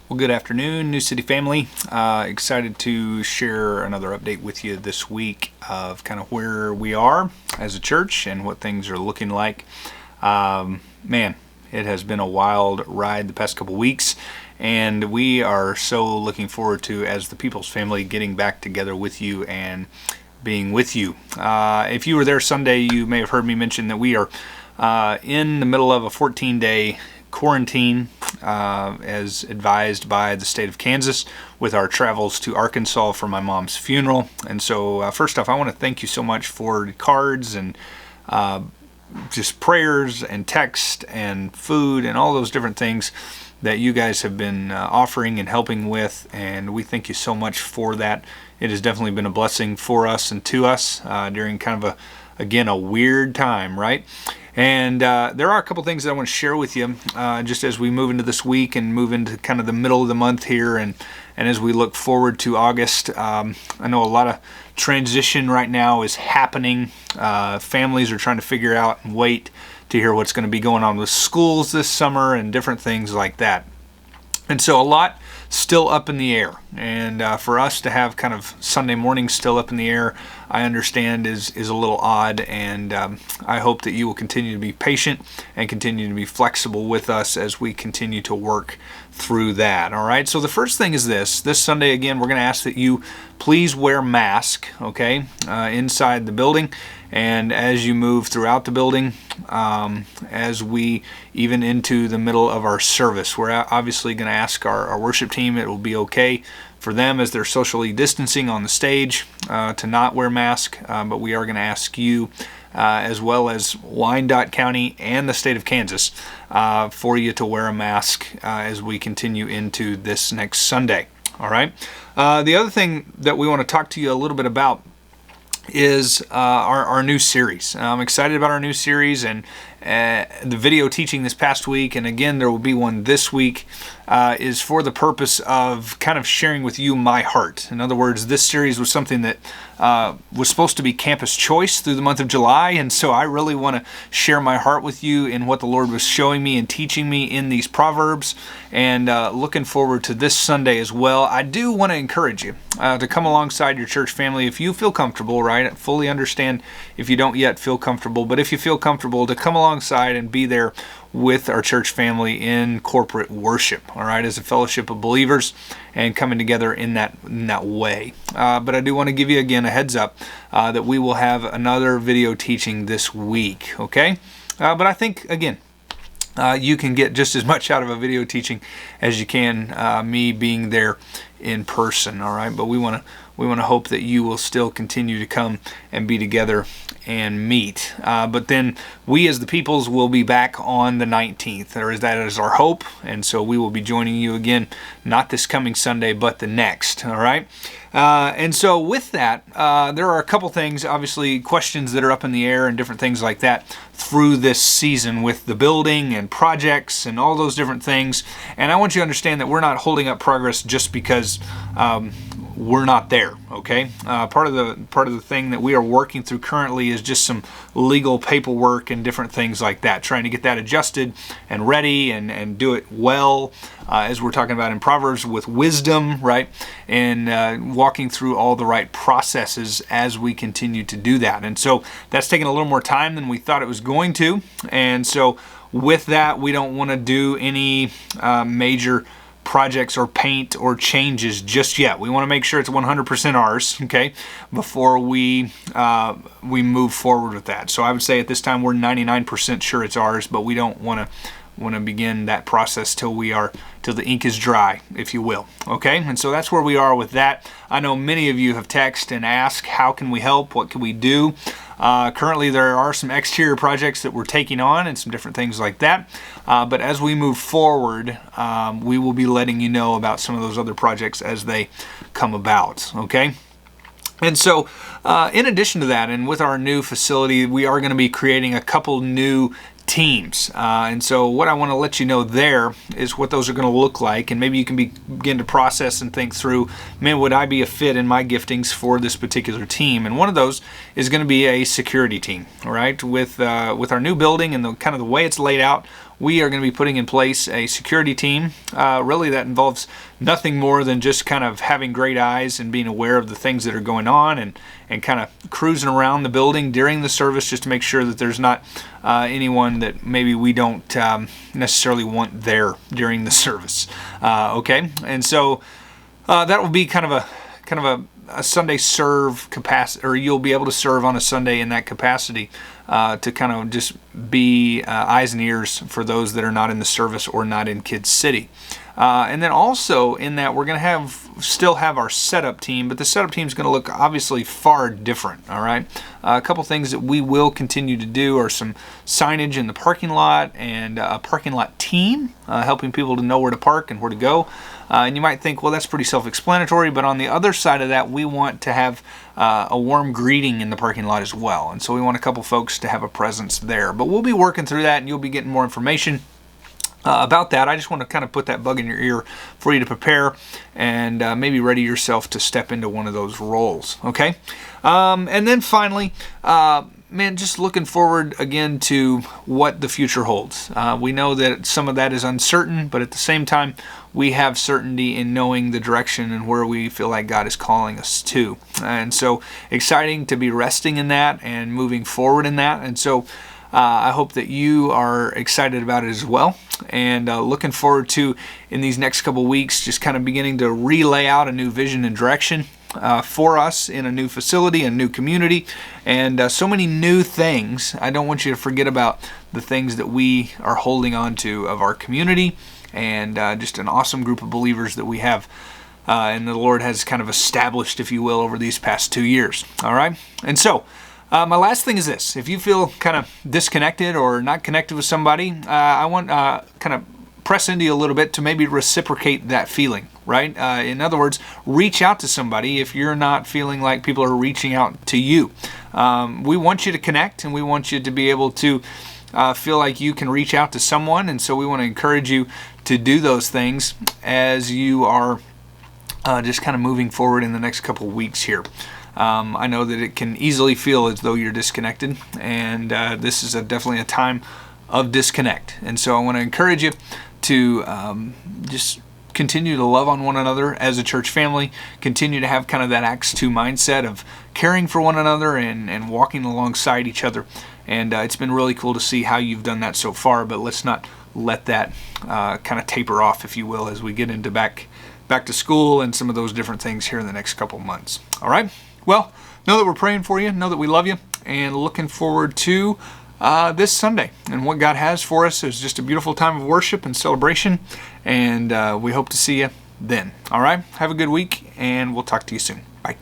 Well, good afternoon, New City family. Excited to share another update with you this week of kind of where we are as a church and what things are looking like. Man, it has been a wild ride the past couple weeks, and we are so looking forward to, as the People's family, getting back together with you and being with you. If you were there Sunday, you may have heard me mention that we are in the middle of a 14-day quarantine as advised by the state of Kansas with our travels to Arkansas for my mom's funeral. And so first off, I want to thank you so much for cards and just prayers and text and food and all those different things that you guys have been offering and helping with, and we thank you so much for that. It has definitely been a blessing for us and to us during kind of a weird time, right? And there are a couple things that I want to share with you just as we move into this week and move into kind of the middle of the month here, and as we look forward to August. I know a lot of transition right now is happening. Families are trying to figure out and wait to hear what's going to be going on with schools this summer and different things like that. And so a lot still up in the air, and for us to have kind of Sunday morning still up in the air, I understand is a little odd, and I hope that you will continue to be patient and continue to be flexible with us as we continue to work through that. All right, so the first thing is this Sunday, again, we're going to ask that you please wear mask, okay, inside the building, and as you move throughout the building, as we even into the middle of our service. We're obviously going to ask our worship team, it will be okay for them as they're socially distancing on the stage to not wear mask, but we are going to ask you as well as Wyandotte County and the state of Kansas for you to wear a mask as we continue into this next Sunday. All right. The other thing that we want to talk to you a little bit about is our new series. I'm excited about our new series and the video teaching this past week, and again there will be one this week, is for the purpose of kind of sharing with you my heart. In other words, this series was something that was supposed to be campus choice through the month of July, and so I really want to share my heart with you in what the Lord was showing me and teaching me in these Proverbs, and looking forward to this Sunday as well. I do want to encourage you to come alongside your church family if you feel comfortable, right? I fully understand if you don't yet feel comfortable, but if you feel comfortable, to come alongside and be there with our church family in corporate worship, all right, as a fellowship of believers and coming together in that way. But I do want to give you again a heads up that we will have another video teaching this week, okay? But I think, again, you can get just as much out of a video teaching as you can me being there in person, all right? But we want to hope that you will still continue to come and be together and meet. But then we as the Peoples will be back on the 19th. That is our hope. And so we will be joining you again, not this coming Sunday, but the next. All right. And so with that, there are a couple things, obviously questions that are up in the air and different things like that through this season with the building and projects and all those different things. And I want you to understand that we're not holding up progress just because we're not there, okay? Part of the thing that we are working through currently is just some legal paperwork and different things like that, trying to get that adjusted and ready and do it well, as we're talking about in Proverbs, with wisdom, right? And walking through all the right processes as we continue to do that. And so that's taking a little more time than we thought it was going to. And so with that, we don't want to do any major projects or paint or changes just yet. We want to make sure it's 100% ours, okay, before we move forward with that. So I would say at this time we're 99% sure it's ours, but we don't want to begin that process till the ink is dry, if you will, okay? And so that's where we are with that. I know many of you have texted and asked, how can we help? What can we do? Currently there are some exterior projects that we're taking on and some different things like that. But as we move forward, we will be letting you know about some of those other projects as they come about, okay? And so in addition to that, and with our new facility, we are going to be creating a couple new teams. And so what I want to let you know there is what those are going to look like, and maybe you can begin to process and think through, man, would I be a fit in my giftings for this particular team? And one of those is going to be a security team, all right? With our new building and the kind of the way it's laid out, we are going to be putting in place a security team. Really, that involves nothing more than just kind of having great eyes and being aware of the things that are going on, and kind of cruising around the building during the service just to make sure that there's not anyone that maybe we don't necessarily want there during the service. Okay, and so that will be kind of a Sunday serve capacity, or you'll be able to serve on a Sunday in that capacity, to kind of just be eyes and ears for those that are not in the service or not in Kids City. And then also in that, we're going to still have our setup team, but the setup team is going to look obviously far different. All right, a couple things that we will continue to do are some signage in the parking lot and a parking lot team, helping people to know where to park and where to go. And you might think, well, that's pretty self-explanatory, but on the other side of that, we want to have a warm greeting in the parking lot as well. And so we want a couple folks to have a presence there. But we'll be working through that, and you'll be getting more information about that. I just want to kind of put that bug in your ear for you to prepare and maybe ready yourself to step into one of those roles. Okay? And then finally, man, just looking forward again to what the future holds. We know that some of that is uncertain, but at the same time, we have certainty in knowing the direction and where we feel like God is calling us to. And so exciting to be resting in that and moving forward in that. And so I hope that you are excited about it as well, and looking forward to, in these next couple weeks, just kind of beginning to relay out a new vision and direction for us in a new facility, a new community, and so many new things. I don't want you to forget about the things that we are holding on to of our community, and just an awesome group of believers that we have, and the Lord has kind of established, if you will, over these past 2 years. All right? And so, my last thing is this. If you feel kind of disconnected or not connected with somebody, I want kind of press into you a little bit to maybe reciprocate that feeling, right? In other words, reach out to somebody if you're not feeling like people are reaching out to you. We want you to connect, and we want you to be able to feel like you can reach out to someone, and so we want to encourage you to do those things as you are just kind of moving forward in the next couple of weeks here. I know that it can easily feel as though you're disconnected, and this is definitely a time of disconnect. And so I want to encourage you to just continue to love on one another as a church family, continue to have kind of that Acts 2 mindset of caring for one another and walking alongside each other. And it's been really cool to see how you've done that so far, but let's not let that kind of taper off, if you will, as we get into back to school and some of those different things here in the next couple months. All right? Well, know that we're praying for you, know that we love you, and looking forward to this Sunday. And what God has for us is just a beautiful time of worship and celebration, and we hope to see you then. All right? Have a good week, and we'll talk to you soon. Bye.